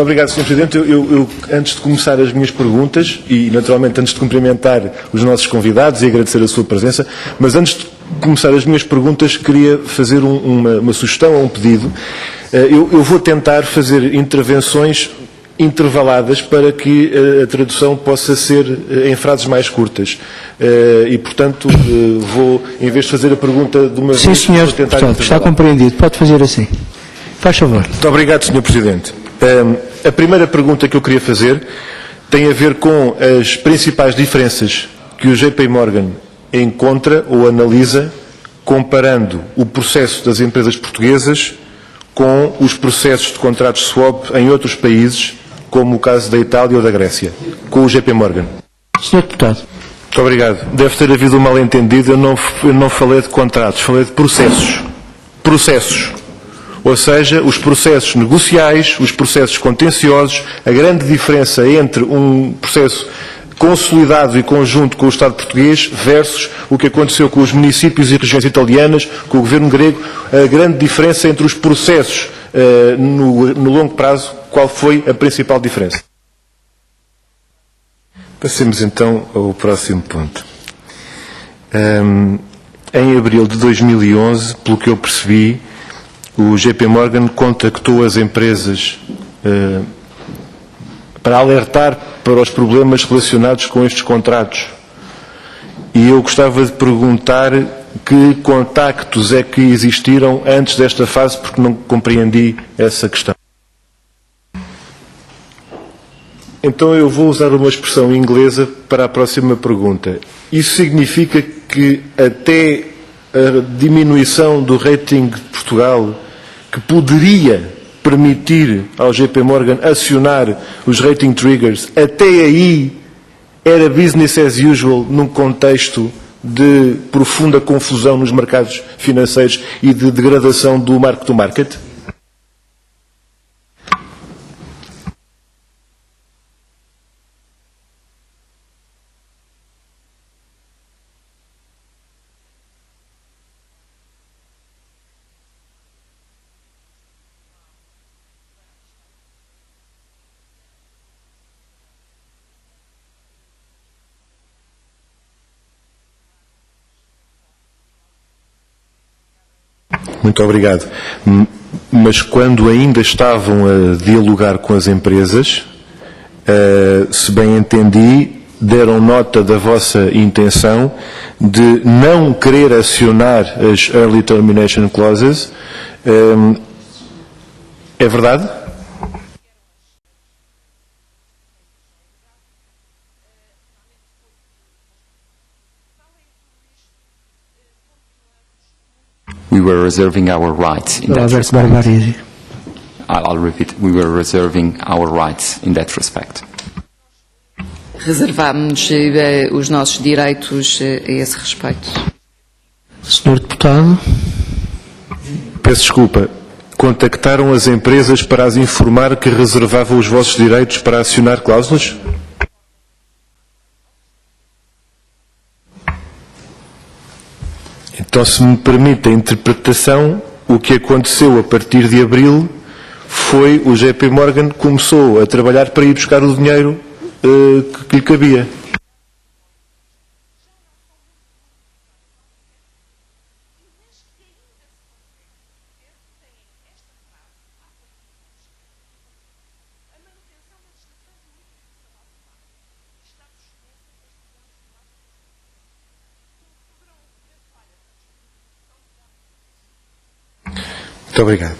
Muito obrigado, Sr. Presidente. Eu, antes de começar as minhas perguntas, e naturalmente antes de cumprimentar os nossos convidados e agradecer a sua presença, mas antes de começar as minhas perguntas, queria fazer uma sugestão ou um pedido. Eu vou tentar fazer intervenções intervaladas para que a tradução possa ser em frases mais curtas. E, portanto, vou, em vez de fazer a pergunta de uma vez... Sim, senhor, vou tentar portanto, está compreendido. Pode fazer assim. Faz favor. Muito obrigado, Sr. Presidente. A primeira pergunta que eu queria fazer tem a ver com as principais diferenças que o JP Morgan encontra ou analisa comparando o processo das empresas portuguesas com os processos de contratos swap em outros países, como o caso da Itália ou da Grécia, com o JP Morgan. Senhor Deputado. Muito obrigado. Deve ter havido um mal-entendido. Eu não falei de contratos, falei de processos. Processos. Ou seja, os processos negociais, os processos contenciosos, a grande diferença entre um processo consolidado e conjunto com o Estado português versus o que aconteceu com os municípios e regiões italianas, com o governo grego, a grande diferença entre os processos no longo prazo, qual foi a principal diferença? Passemos então ao próximo ponto. Em abril de 2011, pelo que eu percebi, o JP Morgan contactou as empresas para alertar para os problemas relacionados com estes contratos. E eu gostava de perguntar que contactos é que existiram antes desta fase, porque não compreendi essa questão. Então eu vou usar uma expressão inglesa para a próxima pergunta. Isso significa que até a diminuição do rating de Portugal, que poderia permitir ao JP Morgan acionar os rating triggers, até aí era business as usual num contexto de profunda confusão nos mercados financeiros e de degradação do mark-to-market? Muito obrigado. Mas quando ainda estavam a dialogar com as empresas, se bem entendi, deram nota da vossa intenção de não querer acionar as Early Termination Clauses. É verdade? We were reserving our rights in that respect. I'll repeat. We were reserving our rights in that respect. Reservámos os nossos direitos a esse respeito. Senhor Deputado. Peço desculpa. Contactaram as empresas para as informar que reservavam os vossos direitos para acionar cláusulas? Então, se me permite a interpretação, o que aconteceu a partir de abril foi o JP Morgan começou a trabalhar para ir buscar o dinheiro que lhe cabia. Muito obrigado.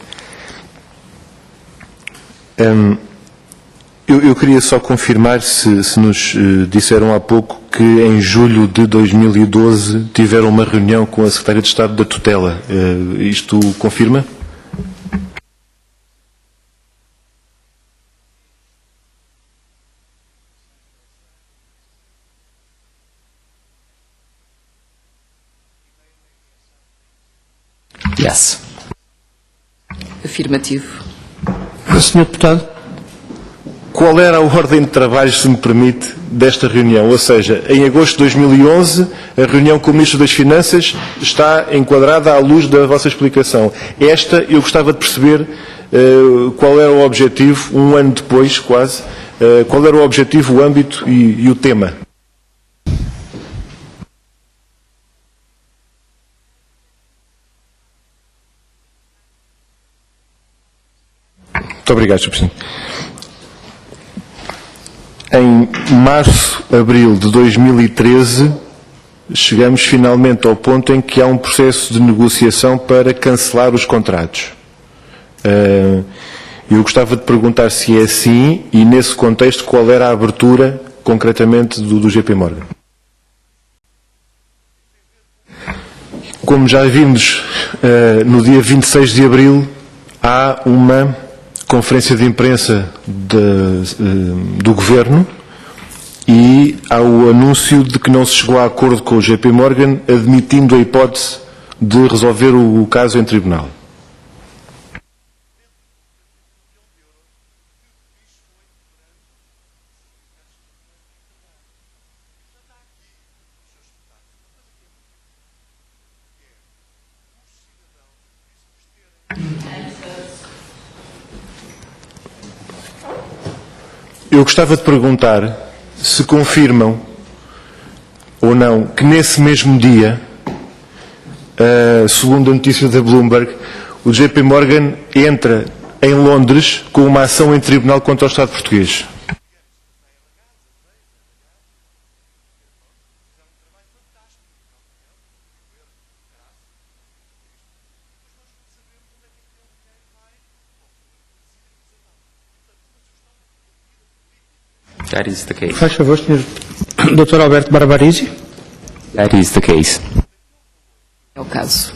Eu queria só confirmar se nos disseram há pouco que em julho de 2012 tiveram uma reunião com a Secretária de Estado da Tutela. Isto confirma? Yes. Afirmativo. Senhor Deputado. Qual era a ordem de trabalho, se me permite, desta reunião? Ou seja, em agosto de 2011, a reunião com o Ministro das Finanças está enquadrada à luz da vossa explicação. Esta, eu gostava de perceber qual era o objetivo, um ano depois quase, qual era o objetivo, o âmbito e o tema. Muito obrigado, Sr. Presidente. Em março, abril de 2013, chegamos finalmente ao ponto em que há um processo de negociação para cancelar os contratos. Eu gostava de perguntar se é assim e, nesse contexto, qual era a abertura, concretamente, do JP Morgan. Como já vimos, no dia 26 de abril, há uma conferência de imprensa do Governo e há o anúncio de que não se chegou a acordo com o JP Morgan, admitindo a hipótese de resolver o caso em tribunal. Eu gostava de perguntar se confirmam ou não que nesse mesmo dia, segundo a notícia da Bloomberg, o JP Morgan entra em Londres com uma ação em tribunal contra o Estado português. That is the case. Faz favor, Sr. Dr. Alberto Barbarisi. That is the case. É o caso.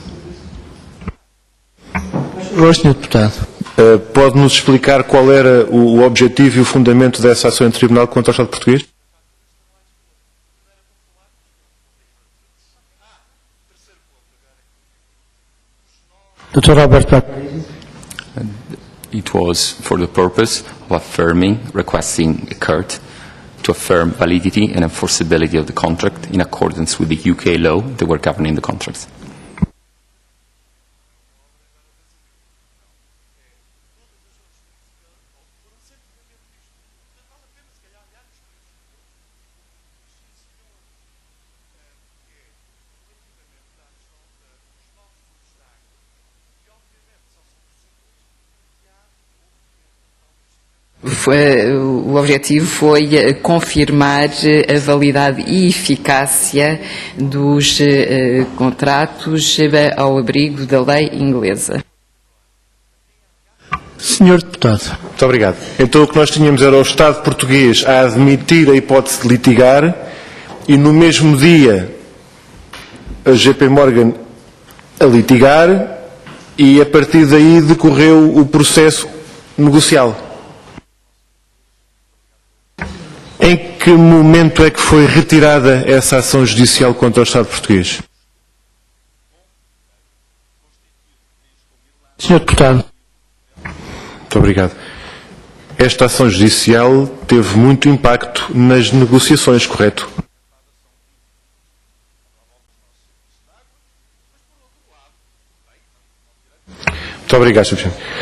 Faz favor, Sr. Deputado. Pode-nos explicar qual era o objetivo e o fundamento dessa ação em tribunal contra o Estado português? Dr. Alberto Barbarisi. It was for the purpose of affirming, requesting a court to affirm validity and enforceability of the contract in accordance with the UK law that were governing the contracts. O objetivo foi confirmar a validade e eficácia dos contratos ao abrigo da lei inglesa. Sr. Deputado. Muito obrigado. Então o que nós tínhamos era o Estado português a admitir a hipótese de litigar e no mesmo dia a JP Morgan a litigar e a partir daí decorreu o processo negocial. Em que momento é que foi retirada essa ação judicial contra o Estado português? Sr. Deputado. Muito obrigado. Esta ação judicial teve muito impacto nas negociações, correto? Muito obrigado, Sr. Presidente.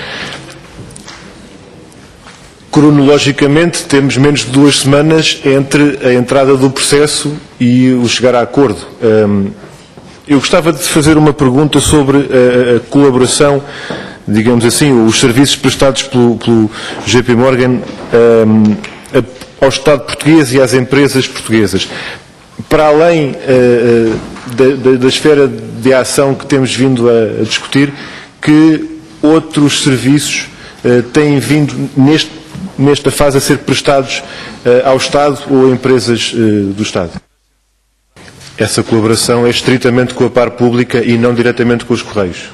Cronologicamente, temos menos de 2 semanas entre a entrada do processo e o chegar a acordo. Eu gostava de fazer uma pergunta sobre a colaboração, digamos assim, os serviços prestados pelo JP Morgan ao Estado português e às empresas portuguesas. Para além da esfera de ação que temos vindo a discutir, que outros serviços têm vindo nesta fase a ser prestados ao Estado ou a empresas do Estado? Essa colaboração é estritamente com a par pública e não diretamente com os Correios.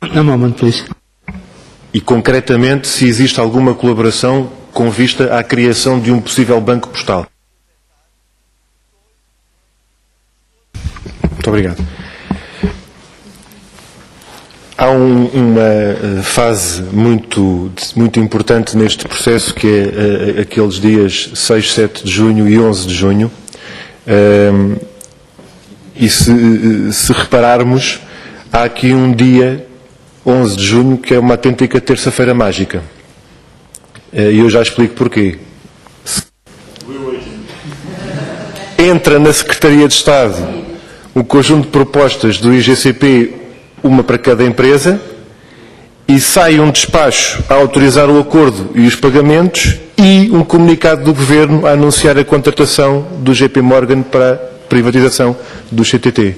A moment, please. E concretamente, se existe alguma colaboração com vista à criação de um possível banco postal. Muito obrigado. Há uma fase muito importante neste processo, que é aqueles dias 6, 7 de junho e 11 de junho, E se repararmos, há aqui um dia, 11 de junho, que é uma autêntica terça-feira mágica. E eu já explico porquê. Entra na Secretaria de Estado um conjunto de propostas do IGCP, uma para cada empresa, e sai um despacho a autorizar o acordo e os pagamentos e um comunicado do Governo a anunciar a contratação do JP Morgan para a privatização do CTT.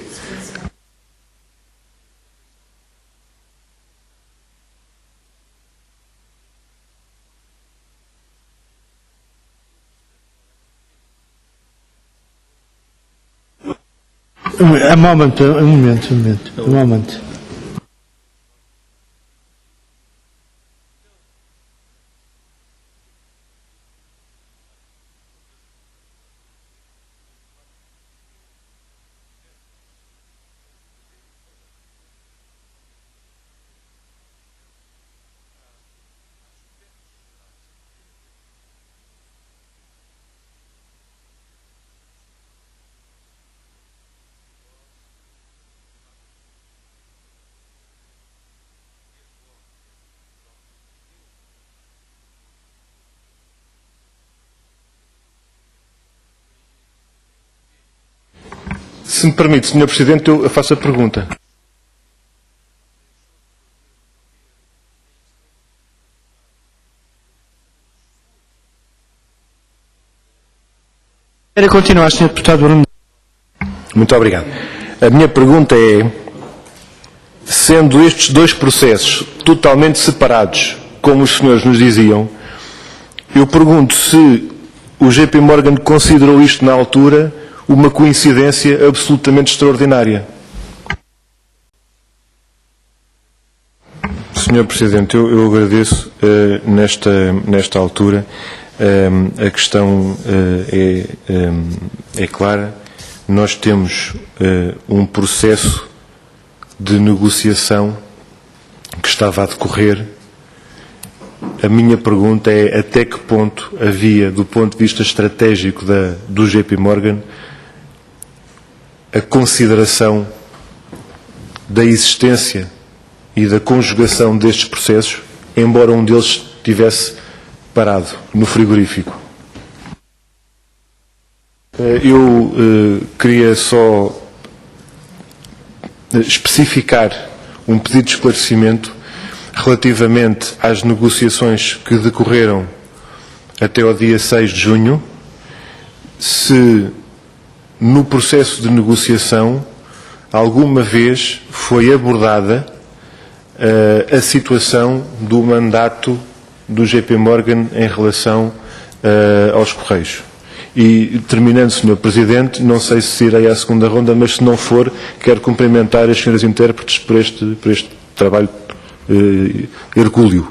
A momento. Se me permite, Sr. Presidente, eu faço a pergunta. Quero continuar, Sr. Deputado Bruno. Muito obrigado. A minha pergunta é, sendo estes dois processos totalmente separados, como os senhores nos diziam, eu pergunto se o JP Morgan considerou isto na altura uma coincidência absolutamente extraordinária. Sr. Presidente, eu agradeço nesta altura. A questão é clara. Nós temos um processo de negociação que estava a decorrer. A minha pergunta é até que ponto havia, do ponto de vista estratégico do JP Morgan, a consideração da existência e da conjugação destes processos, embora um deles estivesse parado no frigorífico. Eu queria só especificar um pedido de esclarecimento relativamente às negociações que decorreram até ao dia 6 de junho, se no processo de negociação alguma vez foi abordada a situação do mandato do JP Morgan em relação aos Correios. E, terminando, Sr. Presidente, não sei se irei à segunda ronda, mas se não for, quero cumprimentar as senhoras intérpretes por este trabalho hercúleo.